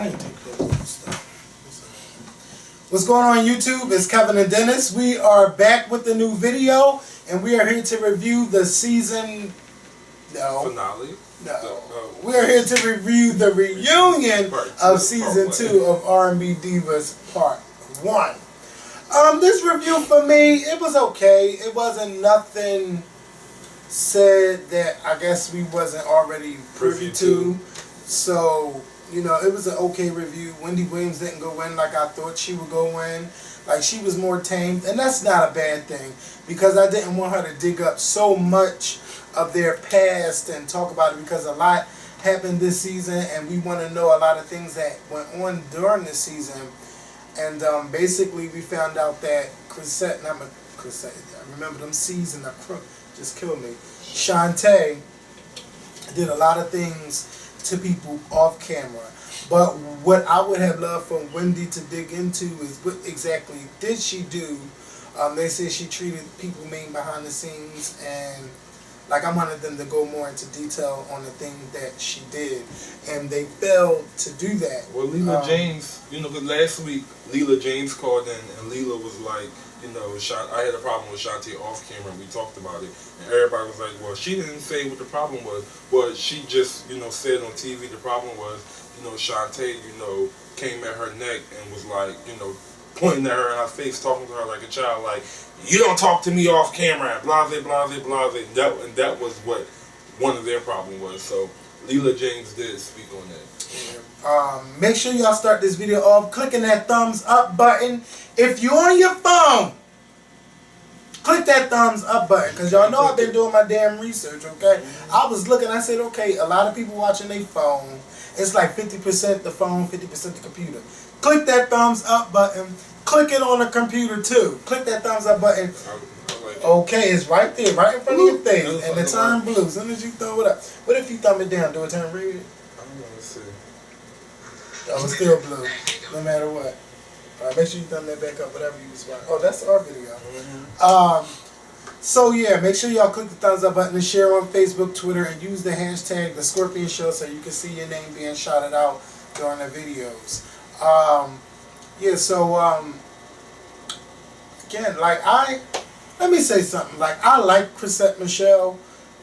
I ain't take that little stuff. What's going on YouTube? It's Kevin and Dennis. We are back with a new video, and we are here to review the season... Finale? No. We are here to review the reunion of season 2 of R&B Divas Part 1. This review for me, it was okay. It wasn't nothing said that I guess we wasn't already privy to. So, you know, it was an okay review. Wendy Williams didn't go in like I thought she would go in. Like, she was more tamed, and that's not a bad thing, because I didn't want her to dig up so much of their past and talk about it, because a lot happened this season, and we want to know a lot of things that went on during this season. And basically, we found out that Chrisette, I remember them C's and the crook just killed me. Shantae did a lot of things to people off camera. But what I would have loved for Wendy to dig into is what exactly did she do. They said she treated people mean behind the scenes, and like I wanted them to go more into detail on the thing that she did, and they failed to do that. Well, Leela James, you know, because last week Leela James called in, and Leela was like, you know, I had a problem with Shantae off camera, and we talked about it, and everybody was like, well, she didn't say what the problem was. Well, she just, you know, said on TV the problem was, you know, Shantae, you know, came at her neck and was like, you know, pointing at her in her face, talking to her like a child, like, you don't talk to me off camera, blah, blah, blah, blah, blah. And that was what one of their problems was. So Leela James did speak on that. Make sure y'all start this video off clicking that thumbs up button. If you're on your phone, click that thumbs up button, because y'all know I've been doing my damn research, okay? I was looking, I said, okay, a lot of people watching their phone. It's like 50% the phone, 50% the computer. Click that thumbs up button. Click it on the computer too. Click that thumbs up button. Okay, it's right there, right in front of your face. And it turn blue as soon as you throw it up. What if you thumb it down? Do it turn red? I don't know, let's see. Oh, it's still blue, no matter what. Alright, make sure you thumb that back up, whatever you was watching. Oh, that's our video. So yeah, make sure y'all click the thumbs up button and share on Facebook, Twitter, and use the hashtag The Scorpion Show so you can see your name being shouted out during the videos. Yeah, so again, like let me say something. Like, I like Chrisette Michele,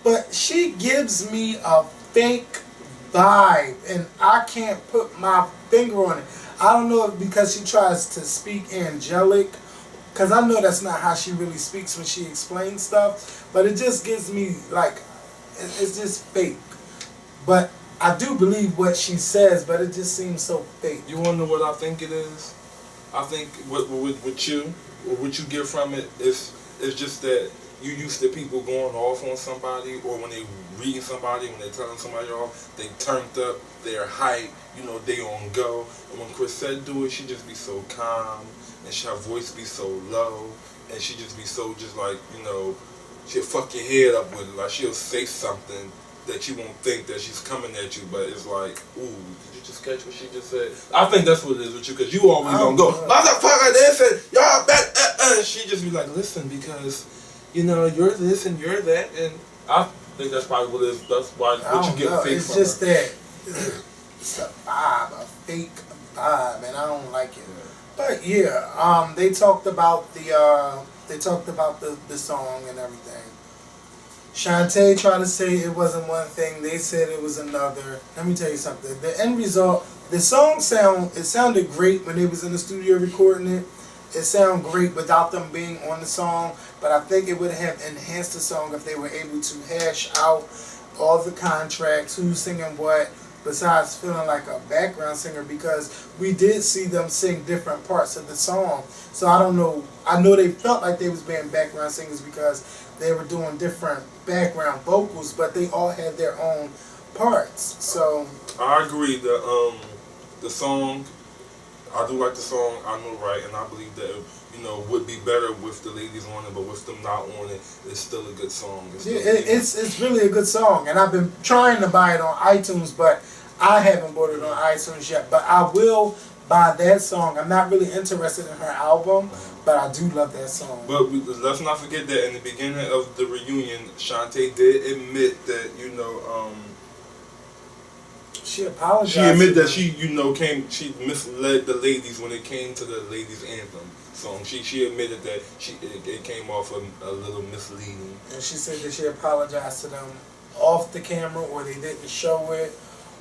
but she gives me a fake vibe, and I can't put my finger on it. I don't know if because she tries to speak angelic, because I know that's not how she really speaks when she explains stuff, but it just gives me, like, it's just fake. But I do believe what she says, but it just seems so fake. You want to know what I think it is? I think what you get from it is just that you used to people going off on somebody, or when they reading somebody, when they telling somebody off, they turned up, they're hype, you know, they on go. And when Chrisette do it, she just be so calm, and her voice be so low, and she just be so just like, you know, she'll fuck your head up with it. Like, she'll say something that you won't think that she's coming at you, but it's like, ooh, did you just catch what she just said? I think that's what it is with you, because you always gonna go, motherfucker, this and y'all bet, and she just be like, listen, because, you know, you're this and you're that, and I think that's probably what it is. That's why what you get fake it's from just her. that it's a vibe, a fake vibe, and I don't like it. But yeah, they talked about the song and everything. Shantae tried to say it wasn't one thing. They said it was another. Let me tell you something. The end result, the song sounded great when they was in the studio recording it. It sounded great without them being on the song. But I think it would have enhanced the song if they were able to hash out all the contracts, who's singing what, besides feeling like a background singer, because we did see them sing different parts of the song. So I don't know. I know they felt like they was being background singers because they were doing different background vocals, but they all had their own parts. So I agree. The song, I do like the song, I know, right, and I believe that, you know, would be better with the ladies on it, but with them not on it, it's still a good song. It's really a good song, and I've been trying to buy it on iTunes, but I haven't bought it on iTunes yet. But I will buy that song. I'm not really interested in her album, but I do love that song. But let's not forget that in the beginning of the reunion, Shantae did admit that, you know, She apologized. She admitted that she misled the ladies when it came to the ladies anthem song. She admitted that it came off a little misleading. And she said that she apologized to them off the camera, or they didn't show it,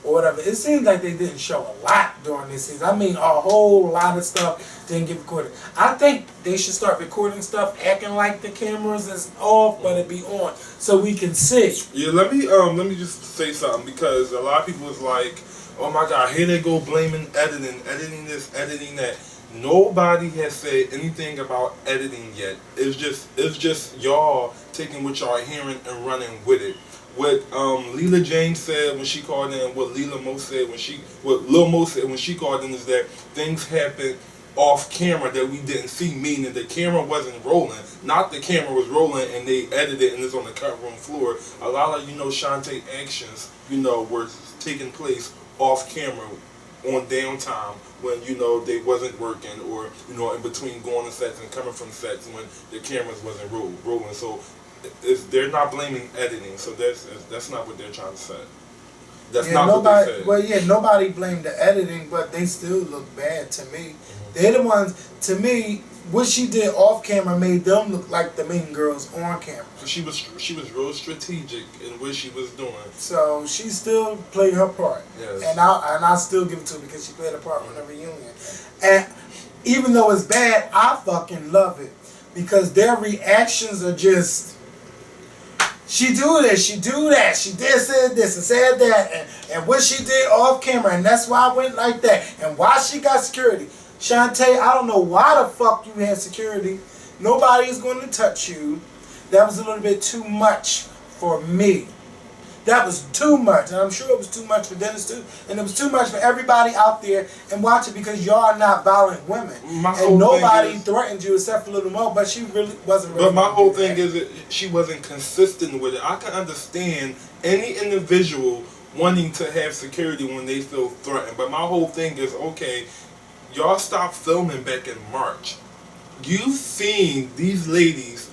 or whatever. It seems like they didn't show a lot during this season. I mean, a whole lot of stuff didn't get recorded. I think they should start recording stuff, acting like the cameras is off, but it be on, so we can see. Yeah, let me just say something, because a lot of people was like, oh my God, here they go blaming editing this, editing that. Nobody has said anything about editing yet. It's just y'all taking what y'all hearing and running with it. What Leela James said when she called in, what Lil Mo said when she called in, is that things happen off camera that we didn't see, meaning the camera wasn't rolling. Not the camera was rolling and they edited it and it's on the cut room floor. A lot of, Shantae actions, were taking place off camera on downtime when, they wasn't working, or, in between going to sets and coming from sets when the cameras wasn't rolling. So they're not blaming editing, so that's not what they're trying to say. That's not what they said. Well, yeah, nobody blamed the editing, but they still look bad to me. They're the ones, to me, what she did off camera made them look like the mean girls on camera. So she was real strategic in what she was doing. So she still played her part. Yes. And I still give it to her because she played her part on the reunion. And even though it's bad, I fucking love it, because their reactions are just, she do this, she do that, she said this and said that, and what she did off camera, and that's why I went like that, and why she got security. Shantae, I don't know why the fuck you had security. Nobody is going to touch you. That was a little bit too much for me. That was too much, and I'm sure it was too much for Dennis too, and it was too much for everybody out there and watch it, because y'all are not violent women, and nobody threatened you except for Little Mo, but she really wasn't. But my whole thing is that she wasn't consistent with it. I can understand any individual wanting to have security when they feel threatened, but my whole thing is, okay, y'all stopped filming back in March. You've seen these ladies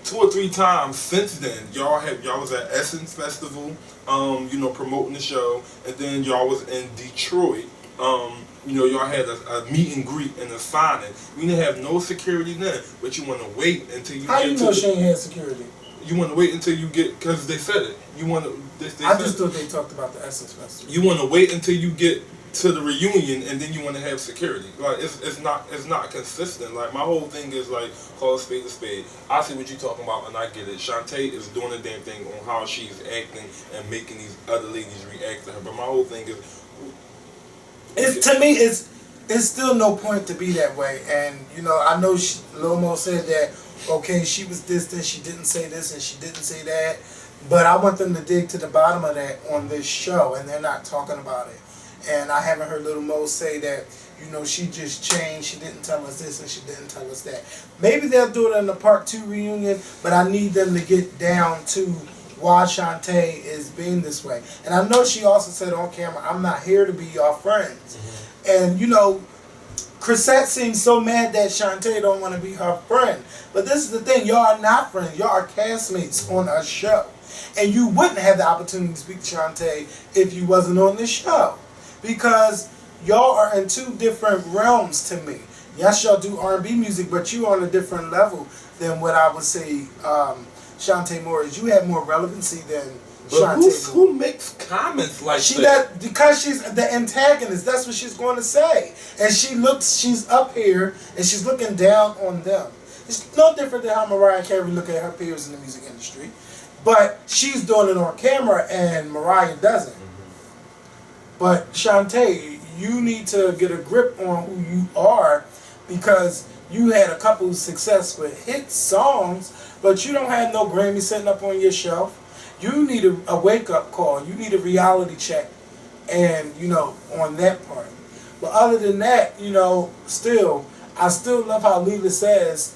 2 or 3 times since then. Y'all was at Essence Festival, promoting the show, and then y'all was in Detroit. Y'all had a meet and greet and a signing. We didn't have no security then, but you want to wait until you. How you know she ain't had security? You want to wait until you get, because they said it. You want to. I just thought they talked about the Essence Festival. You want to wait until you get to the reunion, and then you want to have security. Like, it's not consistent. Like, my whole thing is, like, call a spade a spade. I see what you're talking about, and I get it. Shantae is doing the damn thing on how she's acting and making these other ladies react to her. But my whole thing is, to me, it's still no point to be that way. And I know Lil Mo said that, okay, she was distant, she didn't say this and she didn't say that, but I want them to dig to the bottom of that on this show, and they're not talking about it. And I haven't heard Little Mo say that, she just changed, she didn't tell us this and she didn't tell us that. Maybe they'll do it in the Part 2 reunion, but I need them to get down to why Shantae is being this way. And I know she also said on camera, I'm not here to be your friends. Mm-hmm. And, Chrisette seems so mad that Shantae don't want to be her friend. But this is the thing, y'all are not friends, y'all are castmates on a show. And you wouldn't have the opportunity to speak to Shantae if you wasn't on this show. Because y'all are in 2 different realms to me. Yes, y'all do R&B music, but you on a different level than what I would say Shantae Moore is. You have more relevancy than Shantae. Who makes comments like that? Because she's the antagonist. That's what she's going to say. And she's up here and she's looking down on them. It's no different than how Mariah Carey look at her peers in the music industry. But she's doing it on camera and Mariah doesn't. But Shantae, you need to get a grip on who you are, because you had a couple of success with hit songs, but you don't have no Grammy sitting up on your shelf. You need a wake-up call. You need a reality check, and, on that part. But other than that, I still love how Leela says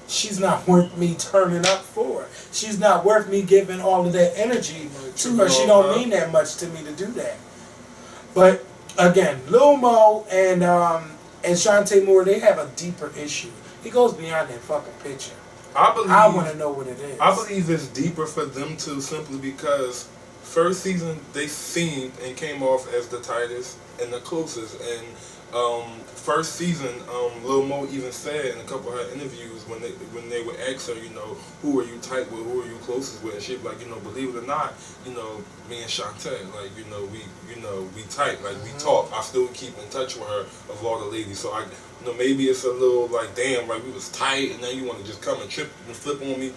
she's not worth me turning up for. She's not worth me giving all of that energy to her. She don't mean that much to me to do that. But again, Lil Mo and Shantae Moore, they have a deeper issue. It goes beyond that fucking picture. I want to know what it is. I believe it's deeper for them two, simply because first season they seemed and came off as the tightest and the closest. And first season, Lil Mo even said in a couple of her interviews when they would ask her, you know, who are you tight with, who are you closest with, and she'd be like, you know, believe it or not, you know, me and Shantae, like, you know, we tight, like we talk. I still keep in touch with her of all the ladies. So I, you know, maybe it's a little like, damn, like we was tight, and now you want to just come and trip and flip on me.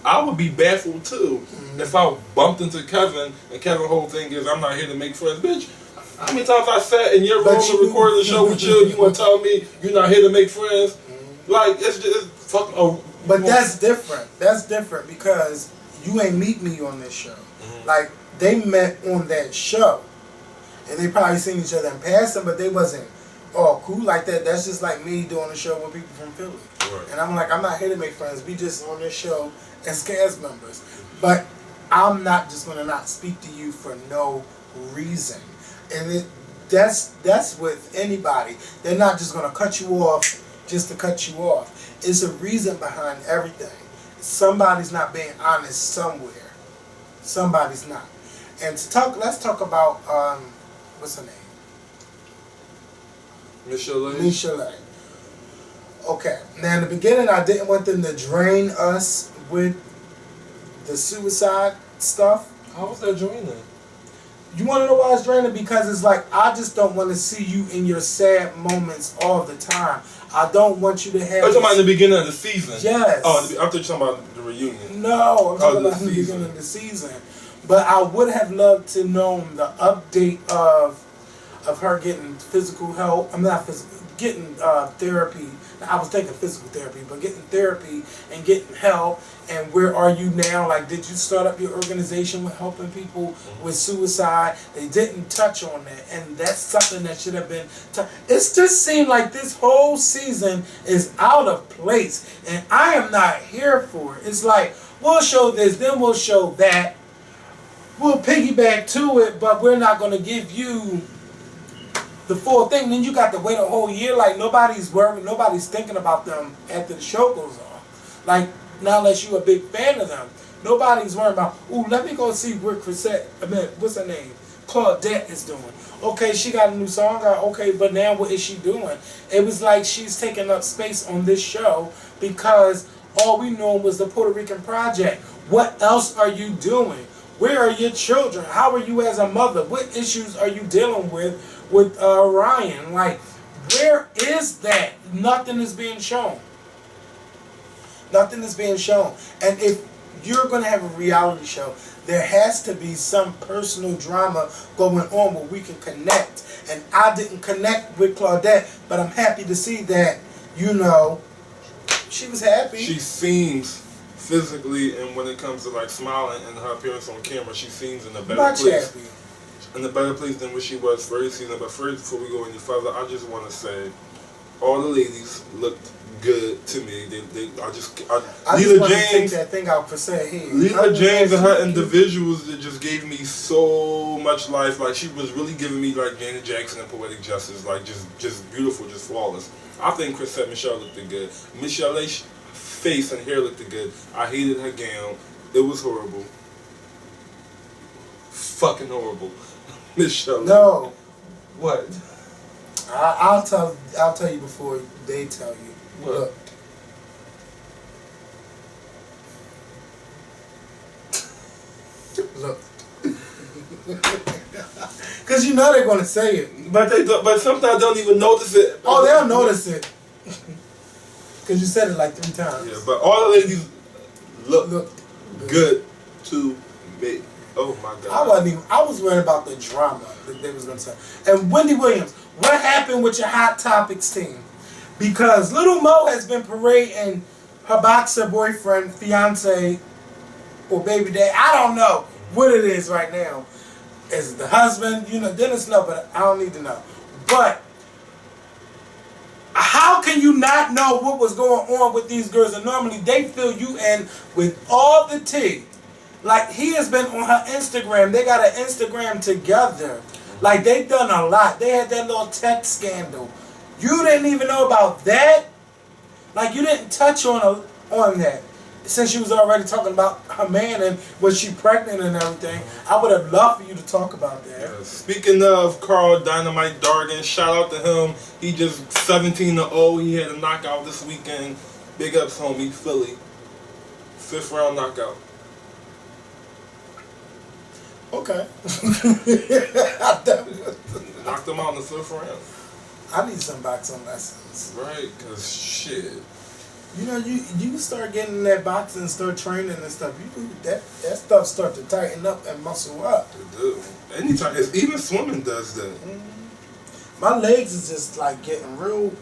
I would be baffled too if I bumped into Kevin and Kevin's whole thing is I'm not here to make friends, bitch. How many times I sat in your room and recorded the show with you, you want to tell me you're not here to make friends? Like, it's just fuck. Oh, but that's different. That's different because you ain't meet me on this show. Like, they met on that show. And they probably seen each other in passing, but they wasn't all cool like that. That's just like me doing a show with people from Philly. Right. And I'm like, I'm not here to make friends. We just on this show as cast members. But I'm not just going to not speak to you for no reason. And that's with anybody. They're not just going to cut you off just to cut you off. It's a reason behind everything. Somebody's not being honest somewhere. Somebody's not. And let's talk about, what's her name? Michelle. Okay. Now in the beginning, I didn't want them to drain us with the suicide stuff. How was that draining? You want to know why it's draining? Because it's like, I just don't want to see you in your sad moments all the time. I don't want you to have... Oh, you're talking about in the beginning of the season? Yes. Oh, I thought you were talking about the reunion. No, I'm talking about the beginning of the season. But I would have loved to know the update of her getting physical help. I'm not physical, getting therapy. I was thinking physical therapy, but getting therapy and getting help. And where are you now? Like, did you start up your organization with helping people with suicide? They didn't touch on that, and that's something that should have been. It's just seemed like this whole season is out of place, and I am not here for it. It's like, we'll show this, then we'll show that. We'll piggyback to it, but we're not going to give you the full thing. Then you got to wait a whole year. Like, nobody's worried, nobody's thinking about them after the show goes on. Like, not unless you're a big fan of them. Nobody's worried about, ooh, let me go see where what's her name? Claudette is doing. Okay, she got a new song out. Okay, but now what is she doing? It was like she's taking up space on this show because all we knew was the Puerto Rican Project. What else are you doing? Where are your children? How are you as a mother? What issues are you dealing with Ryan? Like, where is that? Nothing is being shown. Nothing is being shown. And if you're going to have a reality show, there has to be some personal drama going on where we can connect. And I didn't connect with Claudette, but I'm happy to see that, you know, she was happy. She seems physically, and when it comes to like smiling and her appearance on camera, she seems in a better place. Happy. In a better place than what she was first season. But first, before we go any further, I just want to say, all the ladies looked good to me. I just Leela James, take that thing out for say here. Leela James and her individuals that just gave me so much life. Like, she was really giving me like Janet Jackson and Poetic Justice. Like, just beautiful, just flawless. I think Chrisette Michelle looked good. Michelle's face and hair looked good. I hated her gown. It was horrible. Fucking horrible. Michelle. No. What? I'll tell you before they tell you. What? Look. Because you know they're going to say it. But sometimes they don't even notice it. Oh, they'll notice it. Because you said it like 3 times. Yeah, but all the ladies look good to me. Oh my God. I was worried about the drama that they was going to say. And Wendy Williams, what happened with your Hot Topics team? Because Little Mo has been parading her boxer boyfriend, fiance, or baby dad. I don't know what it is right now. Is it the husband? You know, Dennis know, but I don't need to know. But how can you not know what was going on with these girls? And normally they fill you in with all the tea. Like, he has been on her Instagram. They got an Instagram together. Like, they done a lot. They had that little tech scandal. You didn't even know about that? Like, you didn't touch on that. since you was already talking about her man and was she pregnant and everything, I would have loved for you to talk about that. Yeah. Speaking of Carl Dynamite Dargan, shout out to him. He just 17-0. He had a knockout this weekend. Big ups, homie. Philly. 5th round knockout. Okay. Knocked him out in the 5th round. I need some boxing lessons. Right, because shit. You know, you start getting in that boxing and start training and stuff. That stuff start to tighten up and muscle up. It do. Anytime, even swimming does that. Mm-hmm. My legs is just like getting real.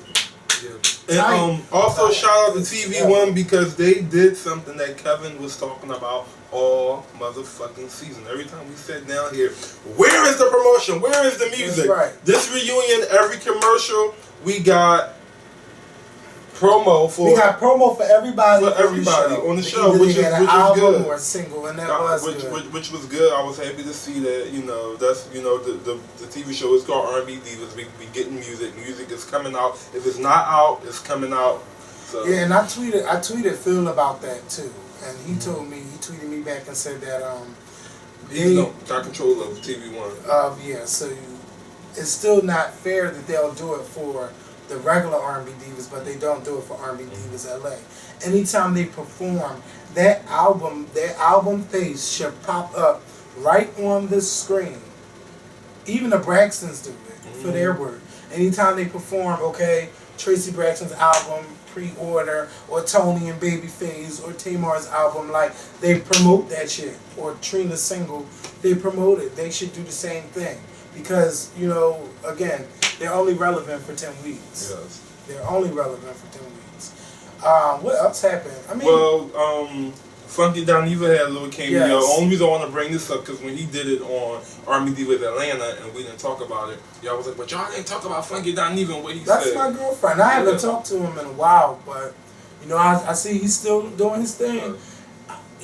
Yeah. And also shout out to TV1 because they did something that Kevin was talking about all motherfucking season. Every time we sat down here, where is the promotion? Where is the music? That's right. This reunion, every commercial, we got promo for. We got promo for everybody. On the show, which is album good. Or a single, and that was good. Which was good. I was happy to see that. You know, that's the TV show is called R&B Divas. We getting music. Music is coming out. If it's not out, it's coming out. So. Yeah, and I tweeted Phil about that too, and he told me, he tweeted me back and said that he got control of TV1. Yeah, so it's still not fair that they'll do it for the regular R&B Divas, but they don't do it for R&B Divas LA. Anytime they perform, their album face should pop up right on the screen. Even the Braxtons do it for their work. Anytime they perform, okay, Tracy Braxton's album, Pre-Order, or Tony and Babyface, or Tamar's album, like, they promote that shit. Or Trina's single, they promote it. They should do the same thing. Because, you know, again, they're only relevant for 10 weeks. Yes. They're only relevant for 10 weeks. What else happened? I mean, well, Funky Doniva had a little cameo. Yes. Only reason I want to bring this up because when he did it on R&B Divas Atlanta and we didn't talk about it, y'all was like, but y'all didn't talk about Funky Doniva and what he that's said. my girlfriend. I haven't talked to him in a while, but, you know, I see he's still doing his thing.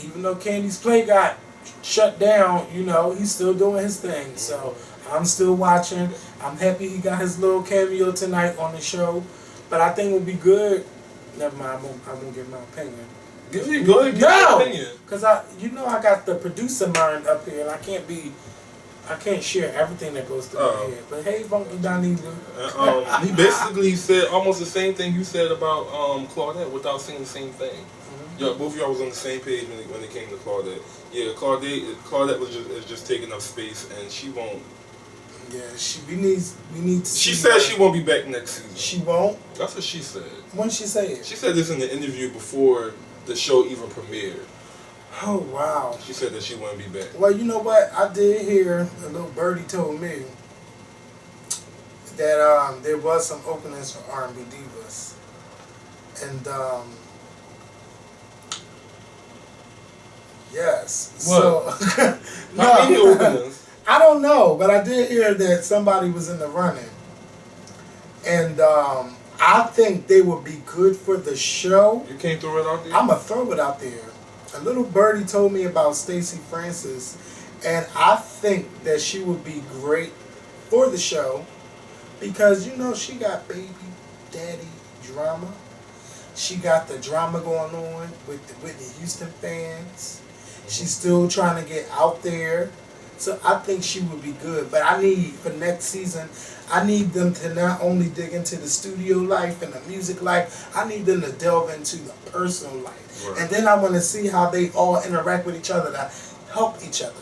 Even though Candy's Play got shut down, you know, he's still doing his thing. So I'm still watching. I'm happy he got his little cameo tonight on the show. But I think it would be good. Never mind, I won't give my opinion. Go ahead, give your opinion. Because I got the producer mind up here, and I can't share everything that goes through my head. But hey, Funky Doniva. He basically said almost the same thing you said about Claudette without saying the same thing. Yeah, both of y'all was on the same page when it came to Claudette. Yeah, Claudette is just taking up space, and she won't. Yeah, we need to. She said she won't be back next season. She won't. That's what she said. When did she say it? She said this in the interview before the show even premiered. Oh wow. She said that she wouldn't be back. Well, you know what? I did hear a little birdie told me that there was some openings for R&B Divas, and yes. What? So How many openings? I don't know, but I did hear that somebody was in the running, and I think they would be good for the show. You can't throw it out there? I'm going to throw it out there. A little birdie told me about Stacey Francis, and I think that she would be great for the show because, you know, she got baby daddy drama. She got the drama going on with the Whitney Houston fans. She's still trying to get out there. So I think she would be good. But I need, for next season, I need them to not only dig into the studio life and the music life, I need them to delve into the personal life. Right. And then I want to see how they all interact with each other to help each other.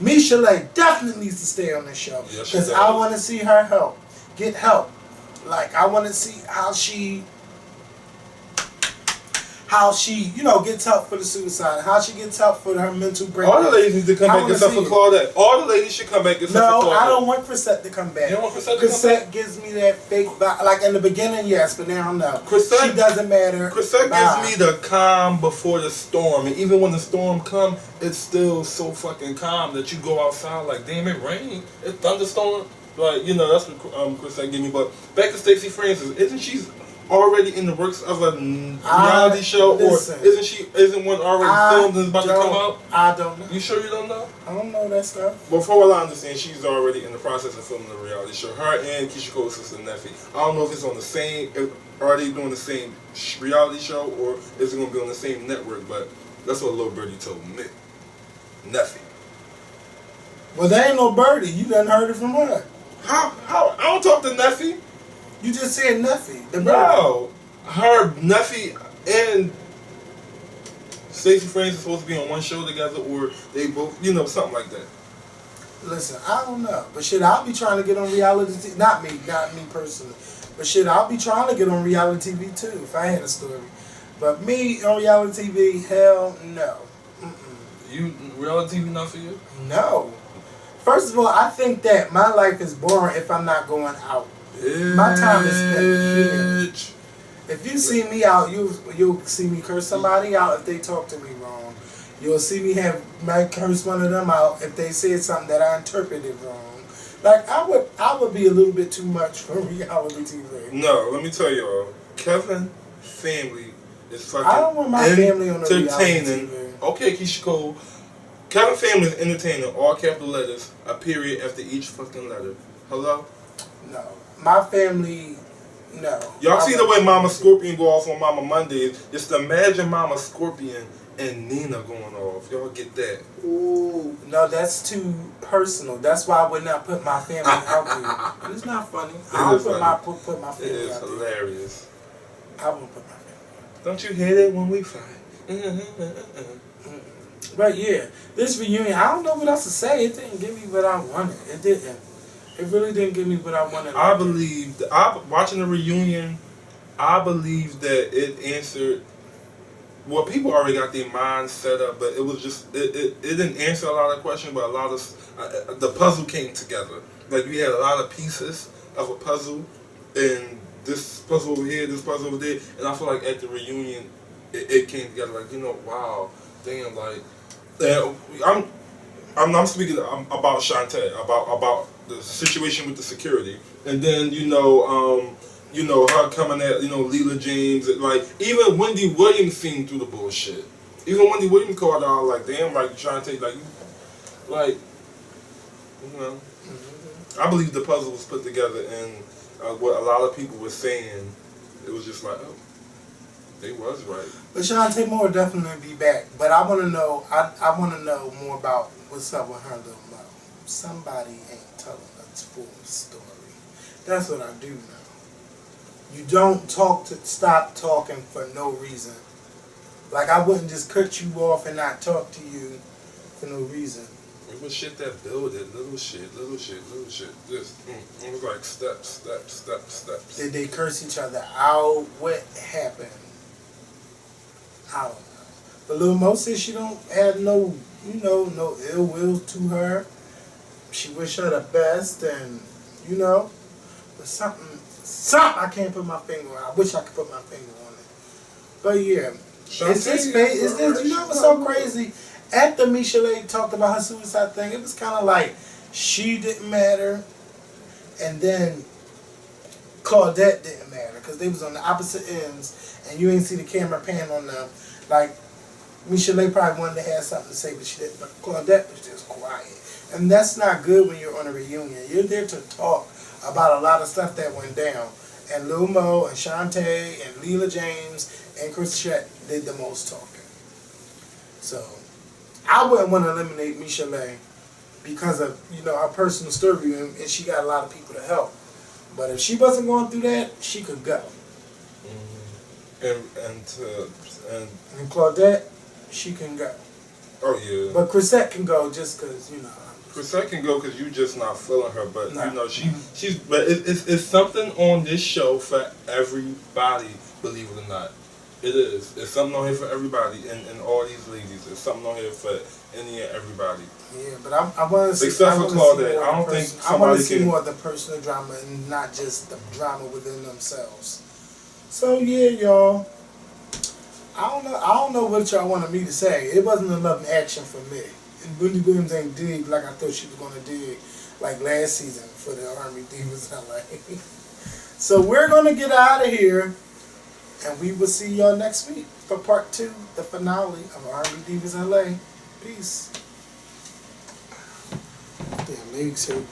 Misha Lay definitely needs to stay on this show. Because I want to see her get help. Like, I want to see how she, you know, gets help for the suicide, how she gets help for her mental breakdown. All the ladies need to come back except for Claudette. All the ladies should come back except for Claudette. No, I don't want Chrisette to come back. You don't want Chrisette to come back? Chrisette gives me that fake vibe. Like in the beginning, yes, but now no. Chrisette, she doesn't matter. Chrisette gives me the calm before the storm. And even when the storm comes, it's still so fucking calm that you go outside like, damn, it rained. It thunderstorm. Like, you know, that's what Chrisette give me. But back to Stacey Francis. Isn't she already in the works of a reality show, listen, or isn't one already filmed and about to come out? I don't know. You sure you don't know? I don't know that stuff. But for what I understand, she's already in the process of filming a reality show. Her and Keisha Cole's sister Neffy. I don't know if it's on the same. Are they doing the same reality show, or is it going to be on the same network? But that's what Lil Birdie told me. Neffy. Well, there ain't no Birdie. You done heard it from her. How? I don't talk to Neffy. You just said Neffy. The Birdie. No, her Neffy and Stacey Francis supposed to be on one show together, or they both, something like that. Listen, I don't know, but shit, I'll be trying to get on reality TV. Not me personally, but shit, I'll be trying to get on reality TV too if I had a story. But me on reality TV, hell no. You reality TV not for you? No. First of all, I think that my life is boring if I'm not going out. My time is spent here. If you see me out, you'll see me curse somebody out if they talk to me wrong. You'll see me might curse one of them out if they said something that I interpreted wrong. Like I would be a little bit too much for reality TV. No, let me tell y'all, Kevin family is fucking I don't want my family on the reality TV. Okay, Keisha Cole. Kevin family is entertaining, all capital letters, a period after each fucking letter. Hello? No. My family, no. Y'all see the way Mama Scorpion go off on Mama Mondays? Just imagine Mama Scorpion and Nina going off. Y'all get that? Ooh. No, that's too personal. That's why I would not put my family out there. It's not funny. I would put my family out there. It is hilarious. I won't put my family out there. Don't you hate it when we fight? But yeah, this reunion, I don't know what else to say. It didn't give me what I wanted. It didn't. It really didn't give me what I wanted. I believe, watching the reunion, I believe that it answered, well, people already got their minds set up, but it was just, it didn't answer a lot of questions, but a lot of, the puzzle came together. Like, we had a lot of pieces of a puzzle, and this puzzle over here, this puzzle over there, and I feel like at the reunion, it came together, like, wow, damn, like, I'm speaking about Shantae, about the situation with the security, and then her coming at Leela James, like even Wendy Williams seen through the bullshit. Even Wendy Williams called out like, damn, like Shantae, I believe the puzzle was put together, and what a lot of people were saying, it was just like, oh, they was right. But Shantae Moore will definitely be back. But I want to know. I want to know more about what's up with her little mouth. Somebody ain't telling us full story. That's what I do know. You don't stop talking for no reason. Like I wouldn't just cut you off and not talk to you for no reason. It was shit that builded, little shit. Just, it was like steps. Did they curse each other out? What happened? I don't know. But Lil Mo says she don't have no ill will to her. She wish her the best, and but something I can't put my finger on. I wish I could put my finger on it. But yeah, it's this. What's so crazy? After Michelle talked about her suicide thing, it was kind of like she didn't matter, and then Claudette didn't matter because they was on the opposite ends, and you ain't see the camera pan on them. Like Michelle probably wanted to have something to say, but she didn't. But Claudette was just quiet, and that's not good when you're on a reunion. You're there to talk about a lot of stuff that went down, and Lil Mo and Shantae and Leela James and Chris Chet did the most talking. So I wouldn't want to eliminate Michelle because of her personal story, and she got a lot of people to help. But if she wasn't going through that, she could go. And Claudette, she can go. Oh yeah. But Chrisette can go just because Chrisette can go because you just not feeling her, but she's. But it's something on this show for everybody. Believe it or not, it is. It's something on here for everybody, and all these ladies. It's something on here for any and everybody. Yeah, but I want to see. Except for Claudette, I don't think somebody can. I want to see more of the personal drama and not just the drama within themselves. So yeah, y'all. I don't know what y'all wanted me to say. It wasn't enough action for me. And Wendy Williams ain't dig like I thought she was gonna dig like last season for the R&B Divas LA. So we're gonna get out of here. And we will see y'all next week for part 2, the finale of R&B Divas LA. Peace. Damn, legs hurt.